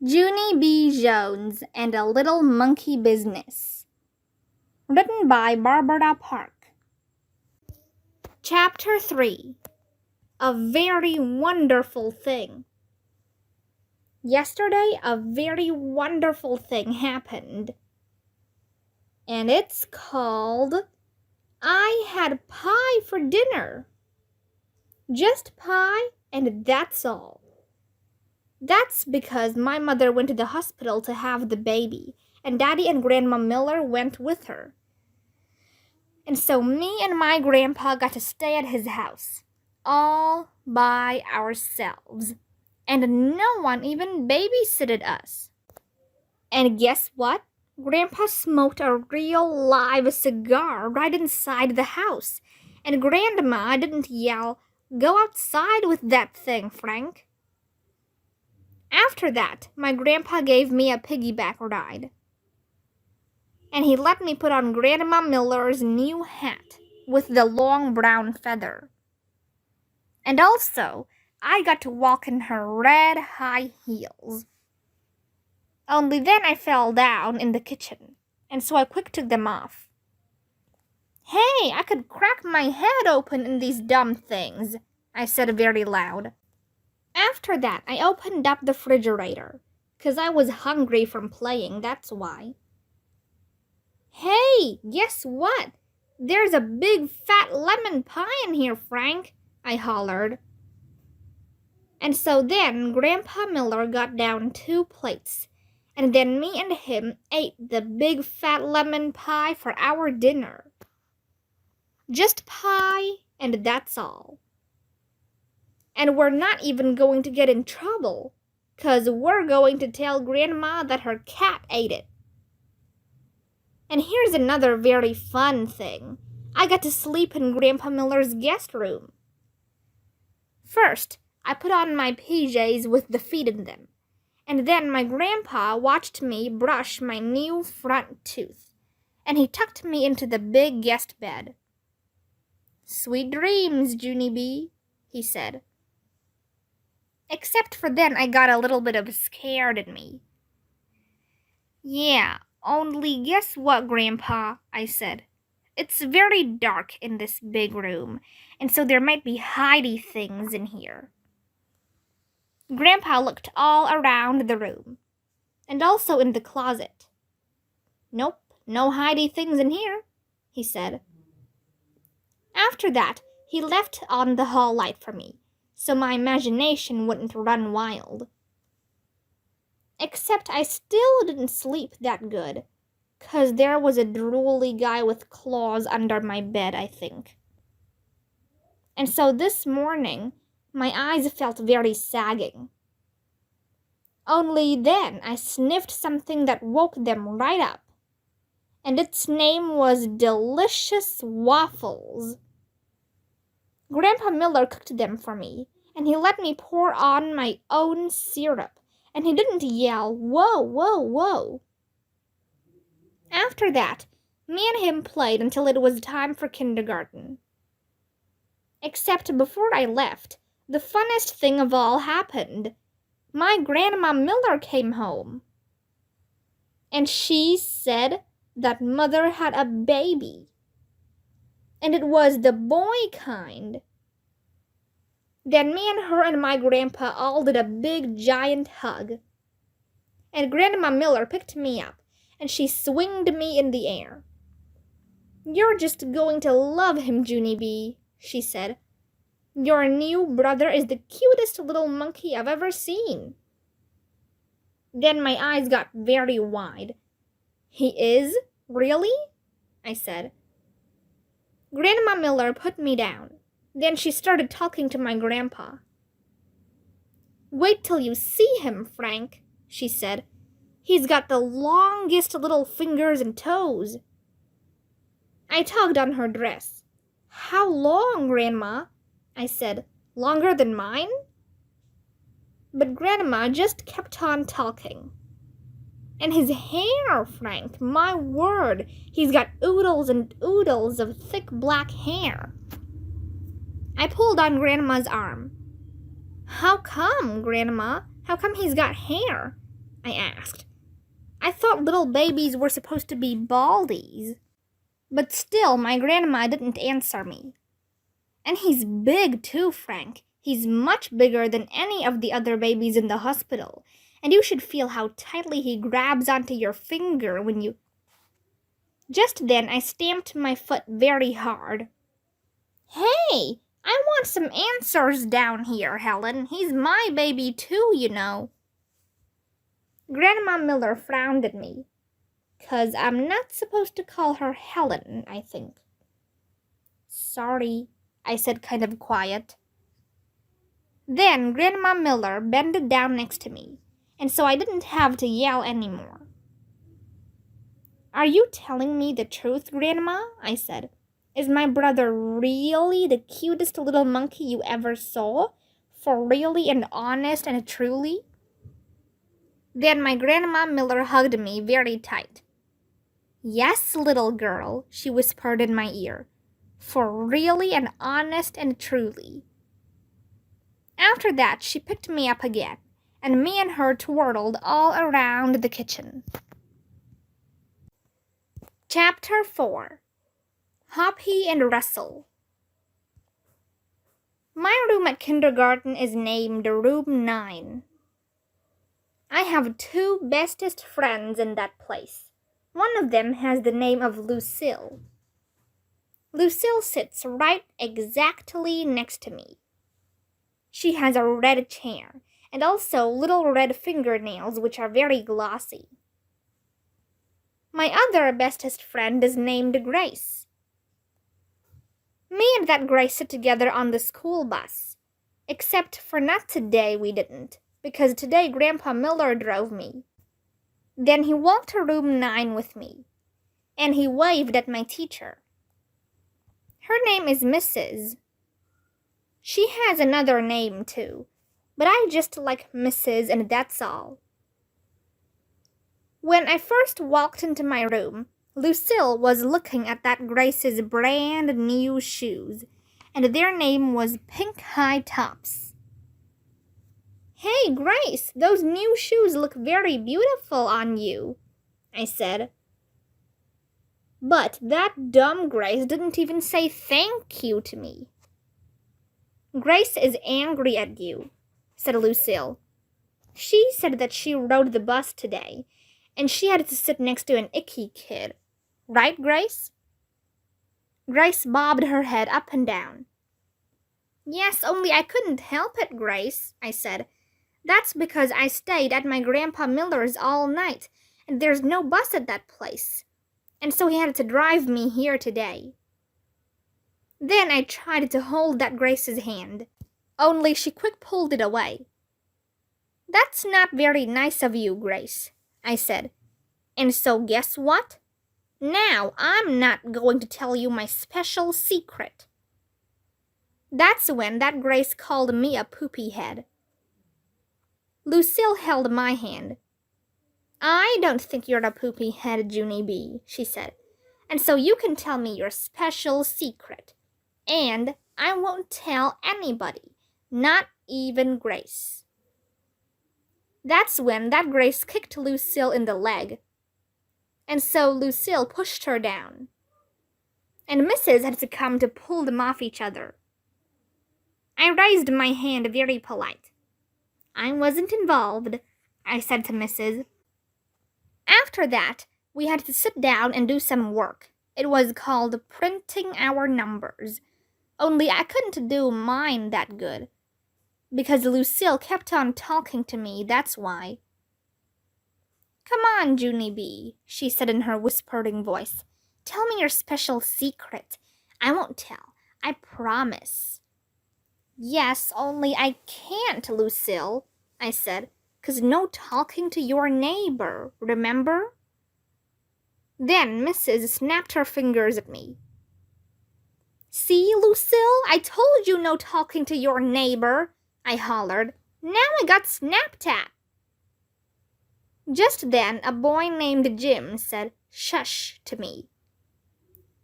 Junie B. Jones and a Little Monkey Business. Written by Barbara Park. Chapter 3. A Very Wonderful Thing. Yesterday, a very wonderful thing happened. And it's called I Had Pie for Dinner. Just pie, and that's all. That's because my mother went to the hospital to have the baby, and Daddy and Grandma Miller went with her. And so me and my grandpa got to stay at his house, all by ourselves. And no one even babysitted us. And guess what? Grandpa smoked a real live cigar right inside the house. And Grandma didn't yell, "Go outside with that thing, Frank." After that, my grandpa gave me a piggyback ride. And he let me put on Grandma Miller's new hat with the long brown feather. And also, I got to walk in her red high heels. Only then I fell down in the kitchen, and so I quick took them off. "Hey, I could crack my head open in these dumb things," I said very loud. After that, I opened up the refrigerator, 'cause I was hungry from playing, that's why. "Hey, guess what? There's a big fat lemon pie in here, Frank," I hollered. And so then Grandpa Miller got down 2 plates, and then me and him ate the big fat lemon pie for our dinner. Just pie, and that's all. And we're not even going to get in trouble, 'cause we're going to tell Grandma that her cat ate it. And here's another very fun thing. I got to sleep in Grandpa Miller's guest room. First, I put on my PJs with the feet in them, and then my grandpa watched me brush my new front tooth, and he tucked me into the big guest bed. "Sweet dreams, Junie B," he said. Except for then I got a little bit of scared in me. "Yeah, only guess what, Grandpa," I said. "It's very dark in this big room, and so there might be hidey things in here." Grandpa looked all around the room, and also in the closet. "Nope, no hidey things in here," he said. After that, he left on the hall light for me, so my imagination wouldn't run wild. Except I still didn't sleep that good, 'cause there was a drooly guy with claws under my bed, I think. And so this morning, my eyes felt very sagging. Only then I sniffed something that woke them right up, and its name was delicious waffles. Grandpa Miller cooked them for me, and he let me pour on my own syrup, and he didn't yell, "Whoa, whoa, whoa." After that, me and him played until it was time for kindergarten. Except before I left, the funnest thing of all happened. My Grandma Miller came home. And she said that Mother had a baby. And it was the boy kind. Then me and her and my grandpa all did a big giant hug. And Grandma Miller picked me up, and she swinged me in the air. "You're just going to love him, Junie B," she said. "Your new brother is the cutest little monkey I've ever seen." Then my eyes got very wide. "He is? Really?" I said. Grandma Miller put me down. Then she started talking to my grandpa. "Wait till you see him, Frank," she said. "He's got the longest little fingers and toes." I tugged on her dress. "How long, Grandma?" I said. "Longer than mine?" But Grandma just kept on talking. "And his hair, Frank, my word, he's got oodles and oodles of thick black hair." I pulled on Grandma's arm. "How come, Grandma? How come he's got hair? I asked. I thought little babies were supposed to be baldies. But still, my grandma didn't answer me. And he's big too, Frank. He's much bigger than any of the other babies in the hospital. And you should feel how tightly he grabs onto your finger when you... Just then, I stamped my foot very hard. Hey, I want some answers down here, Helen. He's my baby too, you know. Grandma Miller frowned at me. 'Cause I'm not supposed to call her Helen, I think. Sorry, I said kind of quiet. Then Grandma Miller bended down next to me, and so I didn't have to yell anymore. Are you telling me the truth, Grandma? I said. Is my brother really the cutest little monkey you ever saw? For really and honest and truly? Then my Grandma Miller hugged me very tight. Yes, little girl, she whispered in my ear. For really and honest and truly. After that, she picked me up again, and me and her twirled all around the kitchen. Chapter 4. Hoppy and Russell. My room at kindergarten is named Room 9. I have 2 bestest friends in that place. One of them has the name of Lucille. Lucille sits right exactly next to me. She has a red chair, and also little red fingernails which are very glossy. My other bestest friend is named Grace. Me and that Grace sit together on the school bus. Except for not today we didn't, because today Grandpa Miller drove me. Then he walked to Room 9 with me, and he waved at my teacher. Her name is Mrs. She has another name too, but I just like Mrs. and that's all. When I first walked into my room, Lucille was looking at that Grace's brand new shoes, and their name was Pink High Tops. Hey, Grace, those new shoes look very beautiful on you, I said. But that dumb Grace didn't even say thank you to me. Grace is angry at you, said Lucille. She said that she rode the bus today, and she had to sit next to an icky kid. Right, Grace? Grace bobbed her head up and down. Yes, only I couldn't help it, Grace, I said. That's because I stayed at my Grandpa Miller's all night, and there's no bus at that place. And so he had to drive me here today. Then I tried to hold that Grace's hand, only she quick pulled it away. That's not very nice of you, Grace, I said. And so guess what? Now I'm not going to tell you my special secret. That's when that Grace called me a poopy head. Lucille held my hand. I don't think you're a poopy head, Junie B, she said. And so you can tell me your special secret. And I won't tell anybody, not even Grace. That's when that Grace kicked Lucille in the leg. And so Lucille pushed her down. And Mrs. had to come to pull them off each other. I raised my hand very polite. I wasn't involved, I said to Mrs. After that, we had to sit down and do some work. It was called printing our numbers. Only I couldn't do mine that good. Because Lucille kept on talking to me, that's why. Come on, Junie B, she said in her whispering voice. Tell me your special secret. I won't tell, I promise. Yes, only I can't, Lucille, I said, 'cause no talking to your neighbor, remember? Then Mrs. snapped her fingers at me. See, Lucille, I told you no talking to your neighbor, I hollered. Now I got snapped at. Just then, a boy named Jim said, "Shush," to me.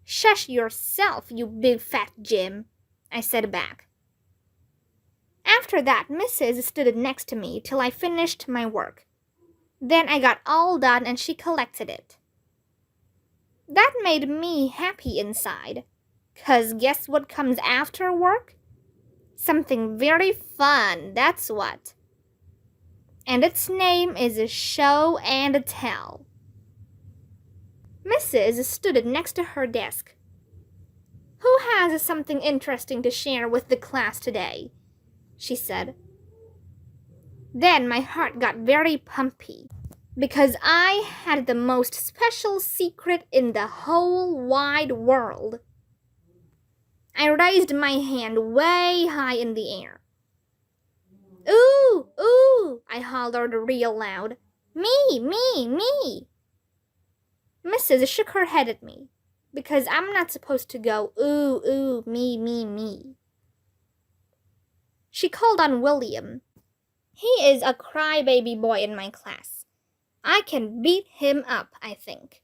Shush yourself, you big fat Jim, I said back. After that, Mrs. stood next to me till I finished my work. Then I got all done and she collected it. That made me happy inside, 'cause guess what comes after work? Something very fun, that's what. And its name is Show and Tell. Mrs. stood next to her desk. "Who has something interesting to share with the class today?" she said. Then my heart got very pumpy, because I had the most special secret in the whole wide world. I raised my hand way high in the air. "Ooh, ooh," I hollered real loud. "Me, me, me." Mrs. shook her head at me, because I'm not supposed to go, "Ooh, ooh, me, me, me." She called on William. He is a crybaby boy in my class. I can beat him up, I think.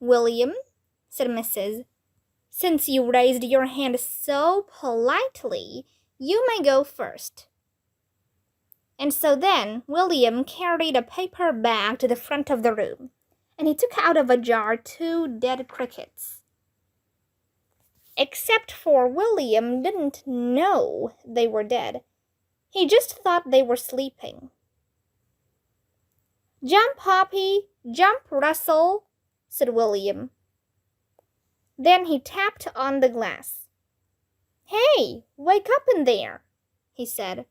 "William," said Mrs., "since you raised your hand so politely, you may go first." And so then William carried a paper bag to the front of the room, and he took out of a jar 2 dead crickets. Except for William didn't know they were dead. He just thought they were sleeping. "Jump, Hoppy! Jump, Russell!" said William. Then he tapped on the glass. "Hey, wake up in there," he said.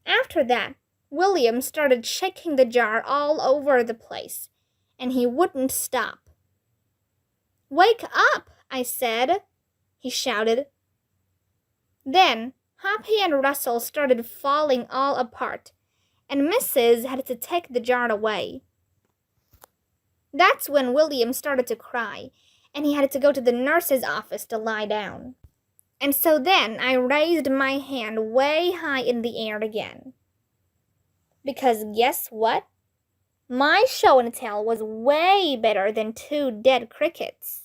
After that, William started shaking the jar all over the place, and he wouldn't stop. "Wake up, I said," he shouted. Then Hoppy and Russell started falling all apart, and Mrs. had to take the jar away. That's when William started to cry, and he had to go to the nurse's office to lie down. And so then I raised my hand way high in the air again. Because guess what? My show and tell was way better than 2 dead crickets.